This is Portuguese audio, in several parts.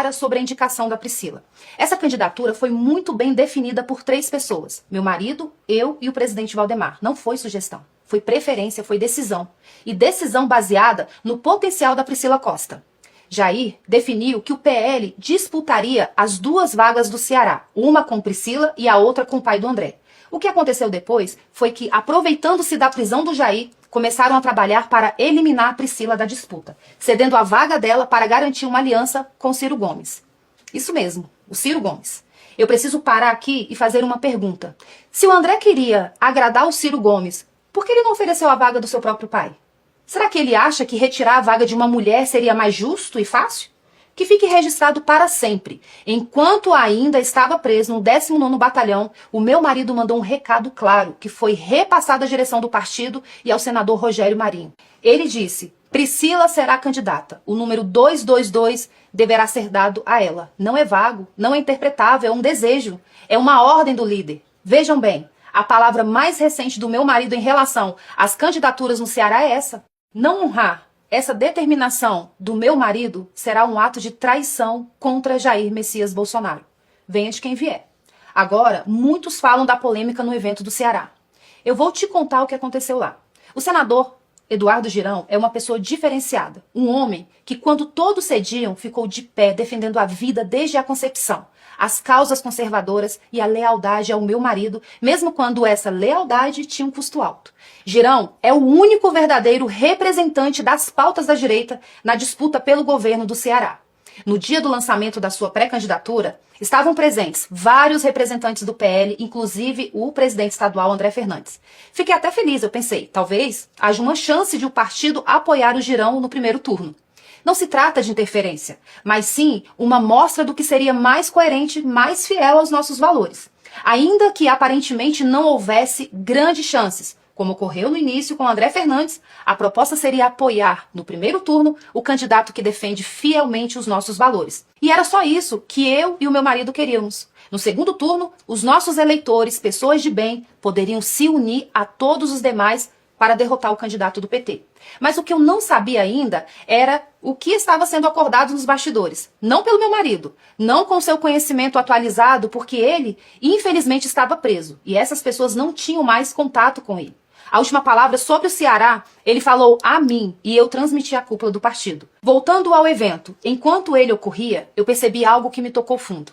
clara sobre a indicação da Priscila. Essa candidatura foi muito bem definida por 3 pessoas. Meu marido, eu e o presidente Valdemar. Não foi sugestão. Foi preferência, foi decisão. E decisão baseada no potencial da Priscila Costa. Jair definiu que o PL disputaria as 2 vagas do Ceará, uma com Priscila e a outra com o pai do André. O que aconteceu depois foi que, aproveitando-se da prisão do Jair, começaram a trabalhar para eliminar a Priscila da disputa, cedendo a vaga dela para garantir uma aliança com Ciro Gomes. Isso mesmo, o Ciro Gomes. Eu preciso parar aqui e fazer uma pergunta. Se o André queria agradar o Ciro Gomes, por que ele não ofereceu a vaga do seu próprio pai? Será que ele acha que retirar a vaga de uma mulher seria mais justo e fácil? Que fique registrado para sempre. Enquanto ainda estava preso no 19º Batalhão, o meu marido mandou um recado claro, que foi repassado à direção do partido e ao senador Rogério Marinho. Ele disse: Priscila será candidata. O número 222 deverá ser dado a ela. Não é vago, não é interpretável, é um desejo. É uma ordem do líder. Vejam bem, a palavra mais recente do meu marido em relação às candidaturas no Ceará é essa. Não honrar essa determinação do meu marido será um ato de traição contra Jair Messias Bolsonaro. Venha de quem vier. Agora, muitos falam da polêmica no evento do Ceará. Eu vou te contar o que aconteceu lá. O senador Eduardo Girão é uma pessoa diferenciada. Um homem que, quando todos cediam, ficou de pé defendendo a vida desde a concepção, as causas conservadoras e a lealdade ao meu marido, mesmo quando essa lealdade tinha um custo alto. Girão é o único verdadeiro representante das pautas da direita na disputa pelo governo do Ceará. No dia do lançamento da sua pré-candidatura, estavam presentes vários representantes do PL, inclusive o presidente estadual André Fernandes. Fiquei até feliz, eu pensei, talvez haja uma chance de o partido apoiar o Girão no primeiro turno. Não se trata de interferência, mas sim uma mostra do que seria mais coerente, mais fiel aos nossos valores. Ainda que aparentemente não houvesse grandes chances, como ocorreu no início com André Fernandes, a proposta seria apoiar, no primeiro turno, o candidato que defende fielmente os nossos valores. E era só isso que eu e o meu marido queríamos. No segundo turno, os nossos eleitores, pessoas de bem, poderiam se unir a todos os demais para derrotar o candidato do PT. Mas o que eu não sabia ainda era o que estava sendo acordado nos bastidores. Não pelo meu marido, não com seu conhecimento atualizado, porque ele, infelizmente, estava preso. E essas pessoas não tinham mais contato com ele. A última palavra sobre o Ceará, ele falou a mim e eu transmiti a cúpula do partido. Voltando ao evento, enquanto ele ocorria, eu percebi algo que me tocou fundo.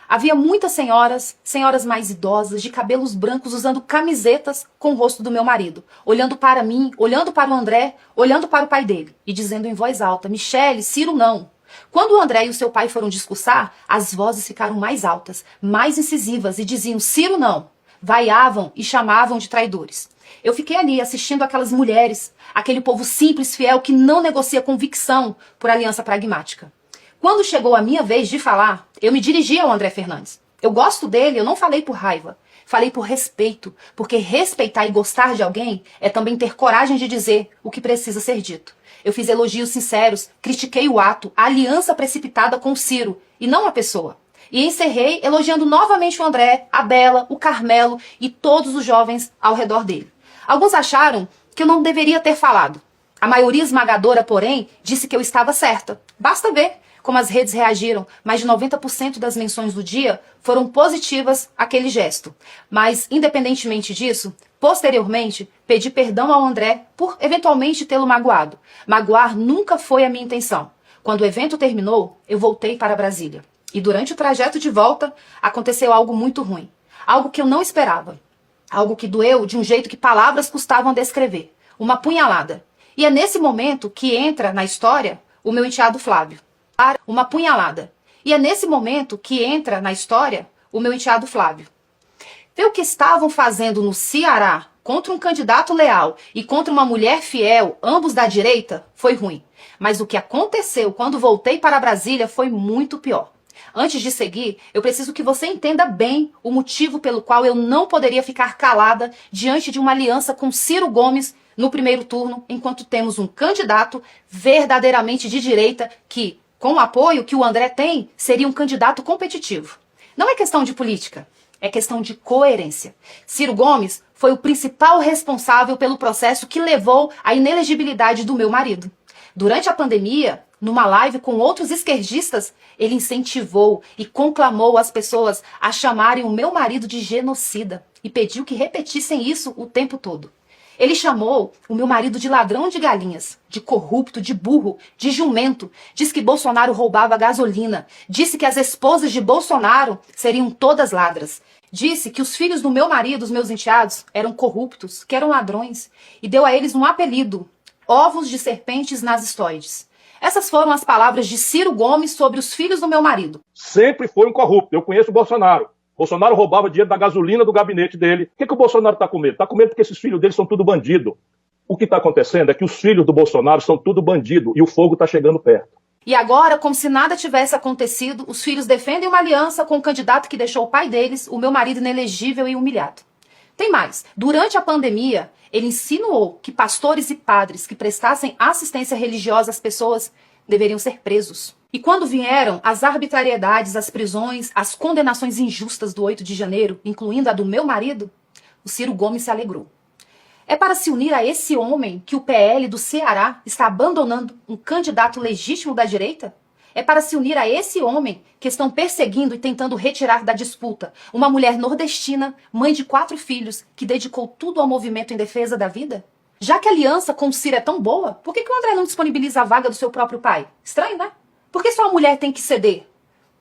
Havia muitas senhoras mais idosas, de cabelos brancos, usando camisetas com o rosto do meu marido, olhando para mim, olhando para o André, olhando para o pai dele e dizendo em voz alta: Michele, Ciro não. Quando o André e o seu pai foram discursar, as vozes ficaram mais altas, mais incisivas e diziam Ciro não. Vaiavam e chamavam de traidores. Eu fiquei ali assistindo aquelas mulheres, aquele povo simples, fiel, que não negocia convicção por aliança pragmática. Quando chegou a minha vez de falar, eu me dirigi ao André Fernandes. Eu gosto dele, eu não falei por raiva. Falei por respeito, porque respeitar e gostar de alguém é também ter coragem de dizer o que precisa ser dito. Eu fiz elogios sinceros, critiquei o ato, a aliança precipitada com o Ciro, e não a pessoa. E encerrei elogiando novamente o André, a Bela, o Carmelo e todos os jovens ao redor dele. Alguns acharam que eu não deveria ter falado. A maioria esmagadora, porém, disse que eu estava certa. Basta ver como as redes reagiram. Mais de 90% das menções do dia foram positivas àquele gesto. Mas, independentemente disso, posteriormente, pedi perdão ao André por eventualmente tê-lo magoado. Magoar nunca foi a minha intenção. Quando o evento terminou, eu voltei para Brasília. E durante o trajeto de volta, aconteceu algo muito ruim. Algo que eu não esperava. Algo que doeu de um jeito que palavras custavam descrever. Uma punhalada. E é nesse momento que entra na história o meu enteado Flávio. Uma punhalada. E é nesse momento que entra na história o meu enteado Flávio. Ver o que estavam fazendo no Ceará contra um candidato leal e contra uma mulher fiel, ambos da direita, foi ruim. Mas o que aconteceu quando voltei para Brasília foi muito pior. Antes de seguir, eu preciso que você entenda bem o motivo pelo qual eu não poderia ficar calada diante de uma aliança com Ciro Gomes no primeiro turno, enquanto temos um candidato verdadeiramente de direita que, com o apoio que o André tem, seria um candidato competitivo. Não é questão de política, é questão de coerência. Ciro Gomes foi o principal responsável pelo processo que levou à inelegibilidade do meu marido. Durante a pandemia, numa live com outros esquerdistas, ele incentivou e conclamou as pessoas a chamarem o meu marido de genocida e pediu que repetissem isso o tempo todo. Ele chamou o meu marido de ladrão de galinhas, de corrupto, de burro, de jumento. Disse que Bolsonaro roubava gasolina. Disse que as esposas de Bolsonaro seriam todas ladras. Disse que os filhos do meu marido, os meus enteados, eram corruptos, que eram ladrões. E deu a eles um apelido: ovos de serpentes nazistoides. Essas foram as palavras de Ciro Gomes sobre os filhos do meu marido. Sempre foi um corrupto. Eu conheço o Bolsonaro. Bolsonaro roubava dinheiro da gasolina do gabinete dele. O que o Bolsonaro está com medo? Está com medo porque esses filhos dele são tudo bandido. O que está acontecendo é que os filhos do Bolsonaro são tudo bandido e o fogo está chegando perto. E agora, como se nada tivesse acontecido, os filhos defendem uma aliança com o candidato que deixou o pai deles, o meu marido, inelegível e humilhado. Tem mais. Durante a pandemia, ele insinuou que pastores e padres que prestassem assistência religiosa às pessoas deveriam ser presos. E quando vieram as arbitrariedades, as prisões, as condenações injustas do 8 de janeiro, incluindo a do meu marido, o Ciro Gomes se alegrou. É para se unir a esse homem que o PL do Ceará está abandonando um candidato legítimo da direita? É para se unir a esse homem que estão perseguindo e tentando retirar da disputa uma mulher nordestina, mãe de 4 filhos, que dedicou tudo ao movimento em defesa da vida? Já que a aliança com o Ciro é tão boa, por que o André não disponibiliza a vaga do seu próprio pai? Estranho, né? Por que só a mulher tem que ceder?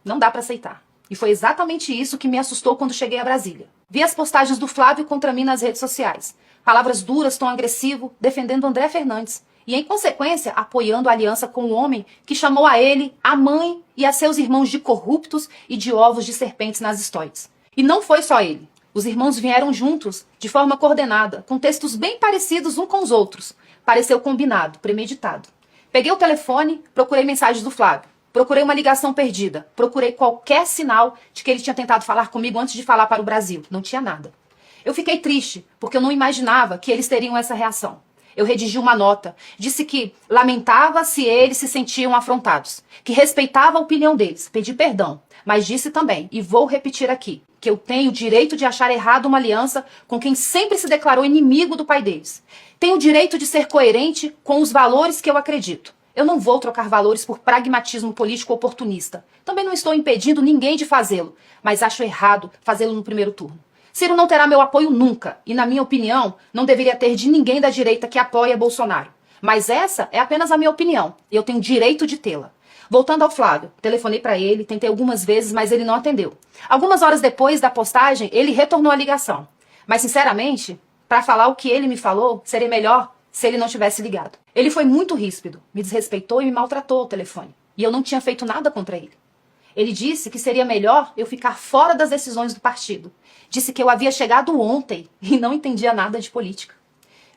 Não dá para aceitar. E foi exatamente isso que me assustou quando cheguei a Brasília. Vi as postagens do Flávio contra mim nas redes sociais. Palavras duras, tom agressivo, defendendo André Fernandes. E, em consequência, apoiando a aliança com o homem que chamou a ele, a mãe e a seus irmãos de corruptos e de ovos de serpentes nazistoides. E não foi só ele. Os irmãos vieram juntos, de forma coordenada, com textos bem parecidos uns com os outros. Pareceu combinado, premeditado. Peguei o telefone, procurei mensagens do Flávio. Procurei uma ligação perdida. Procurei qualquer sinal de que ele tinha tentado falar comigo antes de falar para o Brasil. Não tinha nada. Eu fiquei triste, porque eu não imaginava que eles teriam essa reação. Eu redigi uma nota. Disse que lamentava se eles se sentiam afrontados. Que respeitava a opinião deles. Pedi perdão. Mas disse também, e vou repetir aqui, que eu tenho o direito de achar errado uma aliança com quem sempre se declarou inimigo do pai deles. Tenho o direito de ser coerente com os valores que eu acredito. Eu não vou trocar valores por pragmatismo político oportunista. Também não estou impedindo ninguém de fazê-lo, mas acho errado fazê-lo no primeiro turno. Ciro não terá meu apoio nunca, e na minha opinião, não deveria ter de ninguém da direita que apoia Bolsonaro. Mas essa é apenas a minha opinião, e eu tenho direito de tê-la. Voltando ao Flávio, telefonei para ele, tentei algumas vezes, mas ele não atendeu. Algumas horas depois da postagem, ele retornou a ligação. Mas, sinceramente, para falar o que ele me falou, seria melhor se ele não tivesse ligado. Ele foi muito ríspido, me desrespeitou e me maltratou ao telefone. E eu não tinha feito nada contra ele. Ele disse que seria melhor eu ficar fora das decisões do partido. Disse que eu havia chegado ontem e não entendia nada de política.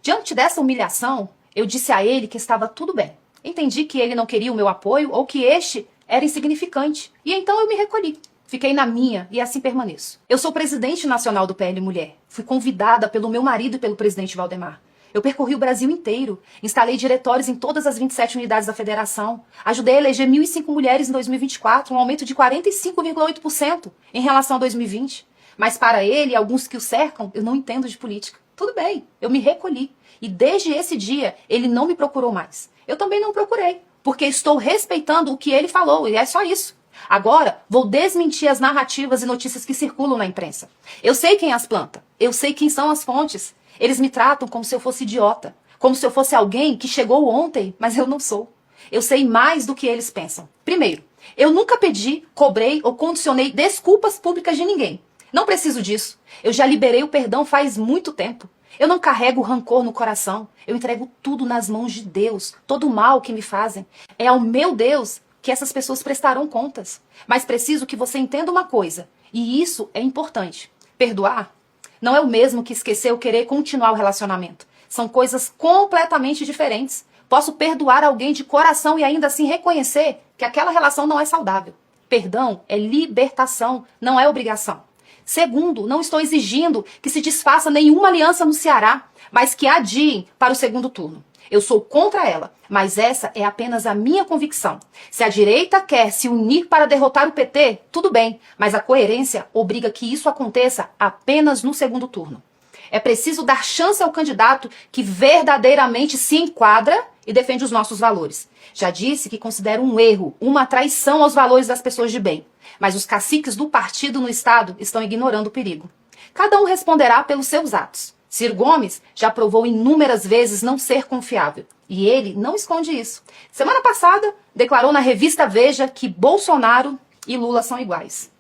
Diante dessa humilhação, eu disse a ele que estava tudo bem. Entendi que ele não queria o meu apoio ou que este era insignificante. E então eu me recolhi. Fiquei na minha e assim permaneço. Eu sou presidente nacional do PL Mulher. Fui convidada pelo meu marido e pelo presidente Valdemar. Eu percorri o Brasil inteiro, instalei diretórios em todas as 27 unidades da federação, ajudei a eleger 1.005 mulheres em 2024, um aumento de 45,8% em relação a 2020. Mas para ele e alguns que o cercam, eu não entendo de política. Tudo bem, eu me recolhi. E desde esse dia, ele não me procurou mais. Eu também não procurei, porque estou respeitando o que ele falou, e é só isso. Agora, vou desmentir as narrativas e notícias que circulam na imprensa. Eu sei quem as planta, eu sei quem são as fontes. Eles me tratam como se eu fosse idiota, como se eu fosse alguém que chegou ontem, mas eu não sou. Eu sei mais do que eles pensam. Primeiro, eu nunca pedi, cobrei ou condicionei desculpas públicas de ninguém. Não preciso disso. Eu já liberei o perdão faz muito tempo. Eu não carrego rancor no coração. Eu entrego tudo nas mãos de Deus. Todo o mal que me fazem. É ao meu Deus que essas pessoas prestarão contas. Mas preciso que você entenda uma coisa. E isso é importante. Perdoar não é o mesmo que esquecer ou querer continuar o relacionamento. São coisas completamente diferentes. Posso perdoar alguém de coração e ainda assim reconhecer que aquela relação não é saudável. Perdão é libertação, não é obrigação. Segundo, não estou exigindo que se desfaça nenhuma aliança no Ceará, mas que adiem para o segundo turno. Eu sou contra ela, mas essa é apenas a minha convicção. Se a direita quer se unir para derrotar o PT, tudo bem, mas a coerência obriga que isso aconteça apenas no segundo turno. É preciso dar chance ao candidato que verdadeiramente se enquadra e defende os nossos valores. Já disse que considera um erro, uma traição aos valores das pessoas de bem. Mas os caciques do partido no Estado estão ignorando o perigo. Cada um responderá pelos seus atos. Ciro Gomes já provou inúmeras vezes não ser confiável. E ele não esconde isso. Semana passada, declarou na revista Veja que Bolsonaro e Lula são iguais.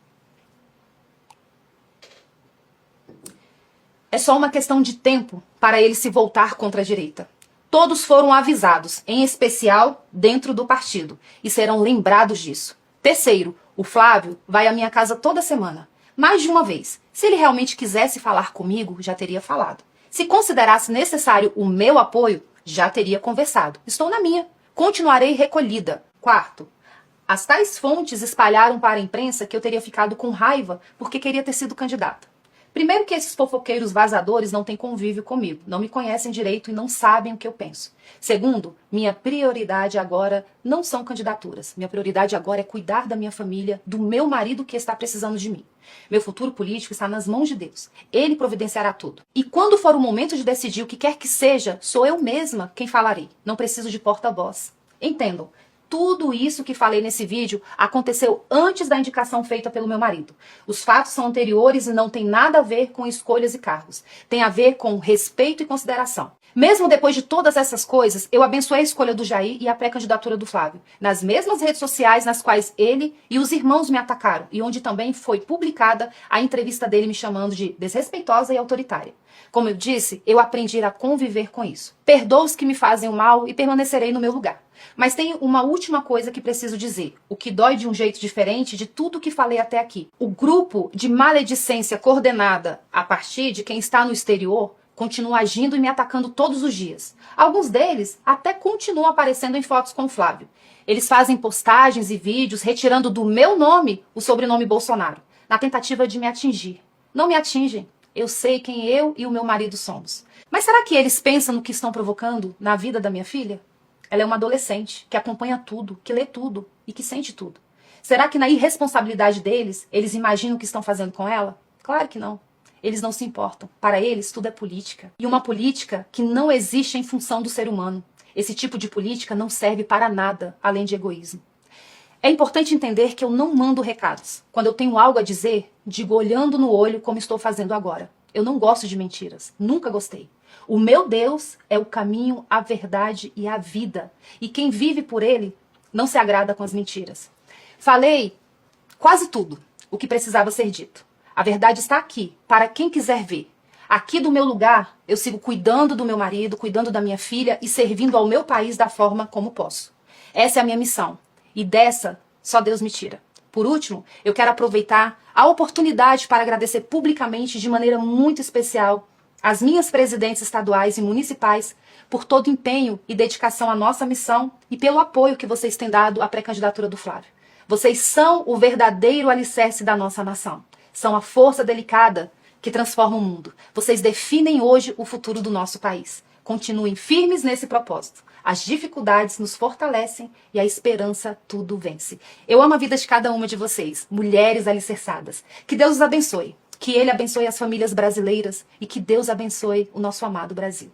É só uma questão de tempo para ele se voltar contra a direita. Todos foram avisados, em especial dentro do partido, e serão lembrados disso. Terceiro, o Flávio vai à minha casa toda semana. Mais de uma vez. Se ele realmente quisesse falar comigo, já teria falado. Se considerasse necessário o meu apoio, já teria conversado. Estou na minha. Continuarei recolhida. Quarto, as tais fontes espalharam para a imprensa que eu teria ficado com raiva porque queria ter sido candidata. Primeiro que esses fofoqueiros vazadores não têm convívio comigo, não me conhecem direito e não sabem o que eu penso. Segundo, minha prioridade agora não são candidaturas. Minha prioridade agora é cuidar da minha família, do meu marido que está precisando de mim. Meu futuro político está nas mãos de Deus. Ele providenciará tudo. E quando for o momento de decidir o que quer que seja, sou eu mesma quem falarei. Não preciso de porta-voz. Entendam. Tudo isso que falei nesse vídeo aconteceu antes da indicação feita pelo meu marido. Os fatos são anteriores e não tem nada a ver com escolhas e cargos. Tem a ver com respeito e consideração. Mesmo depois de todas essas coisas, eu abençoei a escolha do Jair e a pré-candidatura do Flávio. Nas mesmas redes sociais nas quais ele e os irmãos me atacaram e onde também foi publicada a entrevista dele me chamando de desrespeitosa e autoritária. Como eu disse, eu aprendi a conviver com isso. Perdoo os que me fazem o mal e permanecerei no meu lugar. Mas tem uma última coisa que preciso dizer, o que dói de um jeito diferente de tudo que falei até aqui. O grupo de maledicência coordenada a partir de quem está no exterior continua agindo e me atacando todos os dias. Alguns deles até continuam aparecendo em fotos com o Flávio. Eles fazem postagens e vídeos retirando do meu nome o sobrenome Bolsonaro, na tentativa de me atingir. Não me atingem. Eu sei quem eu e o meu marido somos. Mas será que eles pensam no que estão provocando na vida da minha filha? Ela é uma adolescente que acompanha tudo, que lê tudo e que sente tudo. Será que na irresponsabilidade deles, eles imaginam o que estão fazendo com ela? Claro que não. Eles não se importam. Para eles, tudo é política. E uma política que não existe em função do ser humano. Esse tipo de política não serve para nada, além de egoísmo. É importante entender que eu não mando recados. Quando eu tenho algo a dizer, digo olhando no olho como estou fazendo agora. Eu não gosto de mentiras. Nunca gostei. O meu Deus é o caminho, a verdade e a vida. E quem vive por ele não se agrada com as mentiras. Falei quase tudo o que precisava ser dito. A verdade está aqui, para quem quiser ver. Aqui do meu lugar, eu sigo cuidando do meu marido, cuidando da minha filha e servindo ao meu país da forma como posso. Essa é a minha missão. E dessa, só Deus me tira. Por último, eu quero aproveitar a oportunidade para agradecer publicamente, de maneira muito especial, as minhas presidentes estaduais e municipais por todo o empenho e dedicação à nossa missão e pelo apoio que vocês têm dado à pré-candidatura do Flávio. Vocês são o verdadeiro alicerce da nossa nação. São a força delicada que transforma o mundo. Vocês definem hoje o futuro do nosso país. Continuem firmes nesse propósito. As dificuldades nos fortalecem e a esperança tudo vence. Eu amo a vida de cada uma de vocês, mulheres alicerçadas. Que Deus os abençoe. Que Ele abençoe as famílias brasileiras e que Deus abençoe o nosso amado Brasil.